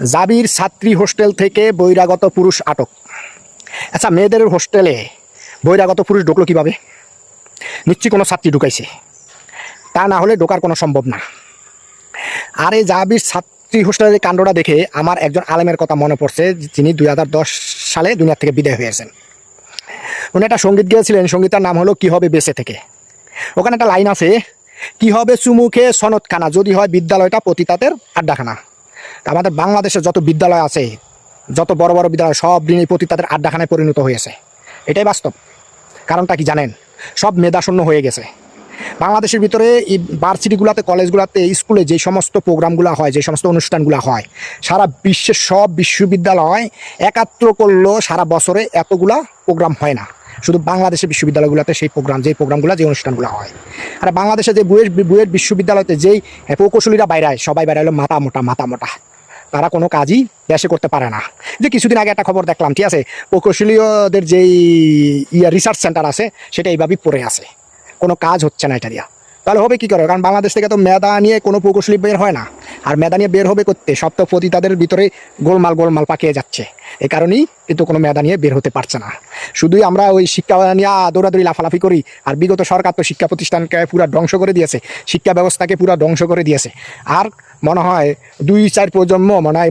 জাবির ছাত্রী হোস্টেল থেকে বহিরাগত পুরুষ আটক। আচ্ছা, মেয়েদের হোস্টেলে বহিরাগত পুরুষ ঢুকলো কীভাবে? নিশ্চয়ই কোনো ছাত্রী ঢুকাইছে, তা না হলে ঢোকার কোনো সম্ভব না। আর এই জাবির ছাত্রী হোস্টেলের কাণ্ডটা দেখে আমার একজন আলেমের কথা মনে পড়ছে, যিনি 2010 সালে দুনিয়া থেকে বিদায় হয়েছেন। উনি একটা সঙ্গীত গেয়েছিলেন, সঙ্গীতার নাম হলো কি হবে বেঁচে থেকে। ওখানে একটা লাইন আছে, কি হবে চুমুখে সনদখানা, যদি হয় বিদ্যালয়টা পতিতাদের আড্ডাখানা। তা আমাদের বাংলাদেশে যত বিদ্যালয় আছে, যত বড় বড় বিদ্যালয়, সব দিনই পতিতাদের আড্ডাখানায় পরিণত হয়েছে। এটাই বাস্তব। কারণটা কি জানেন? সব মেধাশূন্য হয়ে গেছে। বাংলাদেশের ভিতরে এই ভার্সিটিগুলোতে, কলেজগুলোতে, স্কুলে যে সমস্ত প্রোগ্রামগুলো হয়, যে সমস্ত অনুষ্ঠানগুলো হয়, সারা বিশ্বের সব বিশ্ববিদ্যালয় একাত্র করলেও সারা বছরে এতগুলা প্রোগ্রাম হয় না। শুধু বাংলাদেশের বিশ্ববিদ্যালয়গুলোতে সেই প্রোগ্রাম, যে প্রোগ্রামগুলো, যে অনুষ্ঠানগুলো হয়। আর বাংলাদেশে যে বুয়েট বিশ্ববিদ্যালয়তে যেই প্রকৌশলীরা বাইরায়, সবাই বাইরে মাথা মোটা। তারা কোনো কাজই দেশে করতে পারে না। যে কিছুদিন আগে একটা খবর দেখলাম, ঠিক আছে, প্রকৌশলীয়দের যেই রিসার্চ সেন্টার আছে, সেটা এইভাবেই পড়ে আছে, কোনো কাজ হচ্ছে না এটা দিয়া। তাহলে হবে কী করে? কারণ বাংলাদেশ থেকে তো মেধা নিয়ে কোনো প্রকৌশলী বের হয় না। আর মেধা নিয়ে বের হবে করতে, সব তো পতিতাদের ভিতরে গোলমাল পাকিয়ে যাচ্ছে। এই কারণেই কিন্তু কোনো মেধা নিয়ে বের হতে পারছে না। শুধুই আমরা ওই শিক্ষা নিয়ে দৌড়াদৌড়ি লাফালাফি করি। আর বিগত সরকার তো শিক্ষা প্রতিষ্ঠানকে পুরো ধ্বংস করে দিয়েছে, শিক্ষা ব্যবস্থাকে পুরো ধ্বংস করে দিয়েছে। আর মনে হয় 2-4 প্রজন্ম মনে হয়